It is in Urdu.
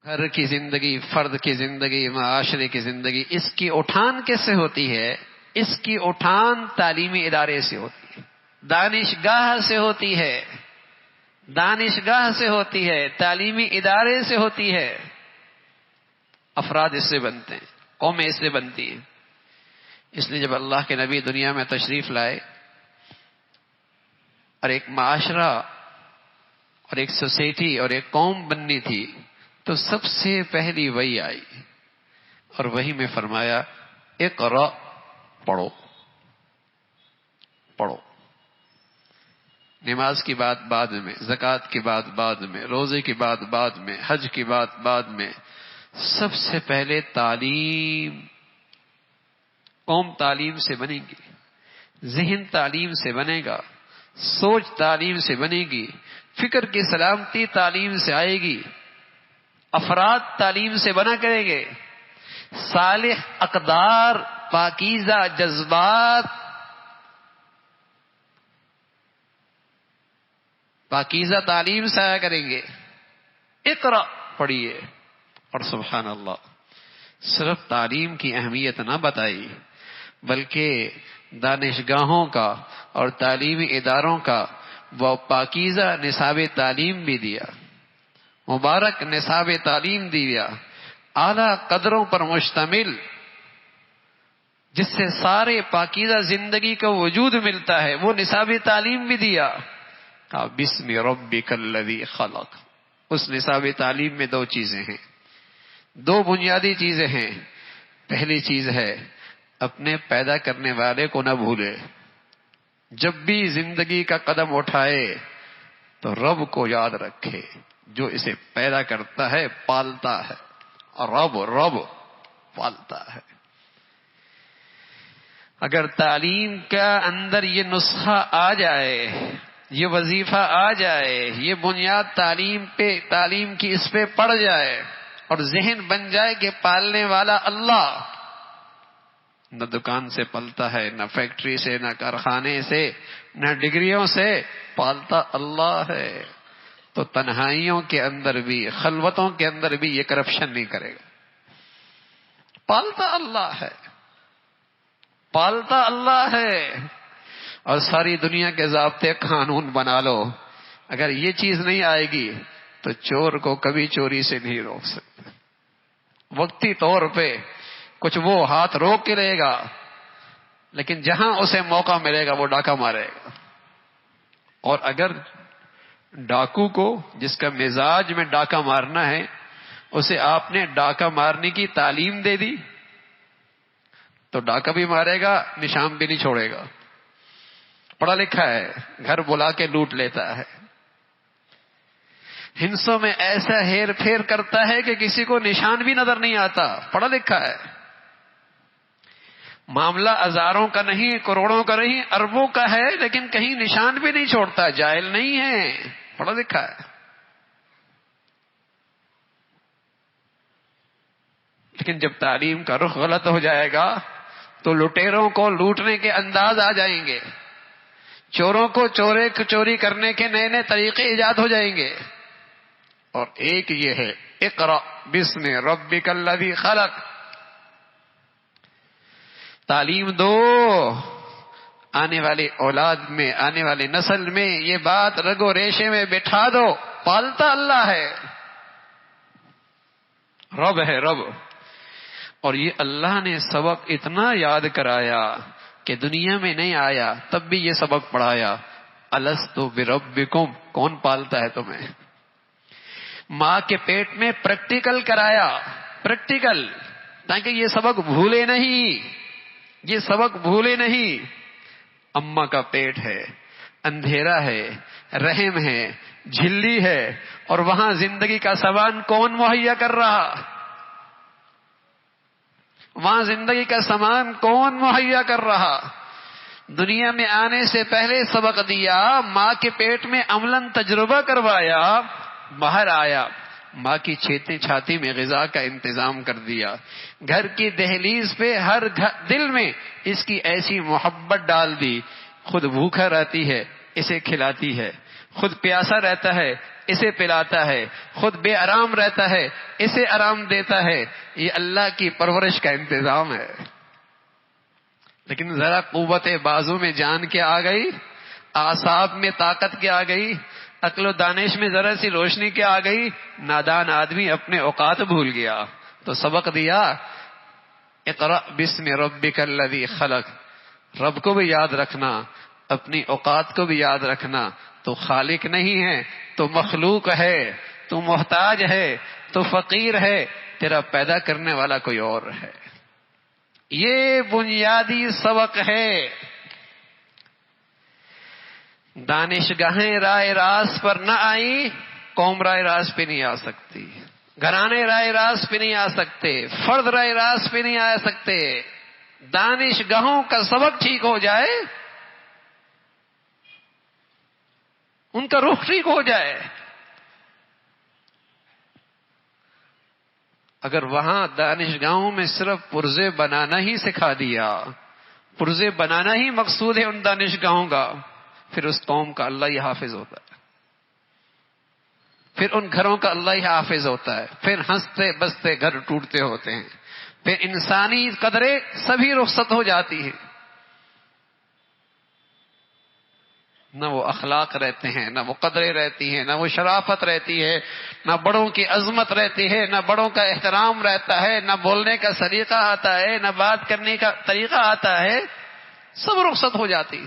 گھر کی زندگی، فرد کی زندگی، معاشرے کی زندگی، اس کی اٹھان کس سے ہوتی ہے؟ اس کی اٹھان تعلیمی ادارے سے ہوتی ہے، دانشگاہ سے ہوتی ہے، دانشگاہ سے ہوتی ہے، تعلیمی ادارے سے ہوتی ہے۔ افراد اس سے بنتے ہیں، قومیں اس سے بنتی ہیں۔ اس لیے جب اللہ کے نبی دنیا میں تشریف لائے اور ایک معاشرہ اور ایک سوسائٹی اور ایک قوم بننی تھی، تو سب سے پہلی وحی آئی اور وحی میں فرمایا اقرأ، پڑھو پڑھو۔ نماز کی بات بعد میں، زکوٰۃ کی بات بعد میں، روزے کی بات بعد میں، حج کی بات بعد میں، سب سے پہلے تعلیم۔ قوم تعلیم سے بنے گی، ذہن تعلیم سے بنے گا، سوچ تعلیم سے بنے گی، فکر کی سلامتی تعلیم سے آئے گی، افراد تعلیم سے بنا کریں گے، صالح اقدار، پاکیزہ جذبات، پاکیزہ تعلیم سے آیا کریں گے۔ اقرأ، پڑھیے۔ اور سبحان اللہ، صرف تعلیم کی اہمیت نہ بتائی، بلکہ دانشگاہوں کا اور تعلیمی اداروں کا وہ پاکیزہ نصاب تعلیم بھی دیا، مبارک نصاب تعلیم دیا، اعلیٰ قدروں پر مشتمل، جس سے سارے پاکیزہ زندگی کا وجود ملتا ہے، وہ نصاب تعلیم بھی دیا۔ کہا بسم ربک الذی خلق۔ اس نصاب تعلیم میں دو چیزیں ہیں، دو بنیادی چیزیں ہیں۔ پہلی چیز ہے اپنے پیدا کرنے والے کو نہ بھولے، جب بھی زندگی کا قدم اٹھائے تو رب کو یاد رکھے، جو اسے پیدا کرتا ہے، پالتا ہے، اور رب پالتا ہے۔ اگر تعلیم کا اندر یہ نسخہ آ جائے، یہ وظیفہ آ جائے، یہ بنیاد تعلیم کی اس پہ پڑ جائے اور ذہن بن جائے کہ پالنے والا اللہ، نہ دکان سے پلتا ہے، نہ فیکٹری سے، نہ کارخانے سے، نہ ڈگریوں سے، پالتا اللہ ہے، تو تنہائیوں کے اندر بھی، خلوتوں کے اندر بھی یہ کرپشن نہیں کرے گا۔ پالتا اللہ ہے، پالتا اللہ ہے۔ اور ساری دنیا کے ضابطے قانون بنا لو، اگر یہ چیز نہیں آئے گی تو چور کو کبھی چوری سے نہیں روک سکتے۔ وقتی طور پہ کچھ وہ ہاتھ روک کے رہے گا، لیکن جہاں اسے موقع ملے گا وہ ڈاکہ مارے گا۔ اور اگر ڈاکو کو، جس کا مزاج میں ڈاکہ مارنا ہے، اسے آپ نے ڈاکہ مارنے کی تعلیم دے دی تو ڈاکہ بھی مارے گا، نشان بھی نہیں چھوڑے گا۔ پڑھا لکھا ہے، گھر بلا کے لوٹ لیتا ہے، ہنسوں میں ایسا ہیر پھیر کرتا ہے کہ کسی کو نشان بھی نظر نہیں آتا۔ پڑھا لکھا ہے، معاملہ ہزاروں کا نہیں، کروڑوں کا نہیں، اربوں کا ہے، لیکن کہیں نشان بھی نہیں چھوڑتا، جاہل نہیں ہے، پڑھا لکھا ہے۔ لیکن جب تعلیم کا رخ غلط ہو جائے گا تو لٹیروں کو لوٹنے کے انداز آ جائیں گے، چوروں کو چوری کرنے کے نئے نئے طریقے ایجاد ہو جائیں گے۔ اور ایک یہ ہے اقرأ بسم ربک الذی خلق۔ تعلیم دو، آنے والی اولاد میں، آنے والی نسل میں یہ بات رگو ریشے میں بٹھا دو، پالتا اللہ ہے، رب ہے، رب۔ اور یہ اللہ نے سبق اتنا یاد کرایا کہ دنیا میں نہیں آیا تب بھی یہ سبق پڑھایا، الست بربکم، کون پالتا ہے تمہیں؟ ماں کے پیٹ میں پریکٹیکل کرایا، پریکٹیکل، تاکہ یہ سبق بھولے نہیں، یہ سبق بھولے نہیں۔ اماں کا پیٹ ہے، اندھیرا ہے، رحم ہے، جھلی ہے، اور وہاں زندگی کا سامان کون مہیا کر رہا؟ وہاں زندگی کا سامان کون مہیا کر رہا؟ دنیا میں آنے سے پہلے سبق دیا، ماں کے پیٹ میں عملاً تجربہ کروایا، باہر آیا، ماں کی چھاتی میں غذا کا انتظام کر دیا، گھر کی دہلیز پہ ہر دل میں اس کی ایسی محبت ڈال دی، خود بھوکا رہتی ہے اسے کھلاتی ہے، خود پیاسا رہتا ہے اسے پلاتا ہے، خود بے آرام رہتا ہے اسے آرام دیتا ہے. یہ اللہ کی پرورش کا انتظام ہے. لیکن ذرا قوت بازو میں جان کے آ گئی، اعصاب میں طاقت کے آ گئی، عقل و دانش میں ذرا سی روشنی کے آ گئی، نادان آدمی اپنے اوقات بھول گیا. تو سبق دیا، اقرأ بسم ربک الذی خلق. رب کو بھی یاد رکھنا، اپنی اوقات کو بھی یاد رکھنا. تو خالق نہیں ہے، تو مخلوق ہے، تو محتاج ہے، تو فقیر ہے، تیرا پیدا کرنے والا کوئی اور ہے. یہ بنیادی سبق ہے. دانشگاہیں رائے راست پر نہ آئی، قوم رائے راست پہ نہیں آ سکتی، گھرانے رائے راست پہ نہیں آ سکتے، فرد رائے راست پہ نہیں آ سکتے. دانشگاہوں کا سبق ٹھیک ہو جائے، ان کا رخ ٹھیک ہو جائے. اگر وہاں دانشگاہوں میں صرف پرزے بنانا ہی سکھا دیا، پرزے بنانا ہی مقصود ہے ان دانشگاہوں کا، پھر اس قوم کا اللہ ہی حافظ ہوتا ہے، پھر ان گھروں کا اللہ ہی حافظ ہوتا ہے، پھر ہنستے بستے گھر ٹوٹتے ہوتے ہیں، پھر انسانی قدریں سبھی رخصت ہو جاتی ہیں. نہ وہ اخلاق رہتے ہیں، نہ وہ قدریں رہتی ہیں، نہ وہ شرافت رہتی ہے، نہ بڑوں کی عظمت رہتی ہے، نہ بڑوں کا احترام رہتا ہے، نہ بولنے کا سلیقہ آتا ہے، نہ بات کرنے کا طریقہ آتا ہے. سب رخصت ہو جاتی.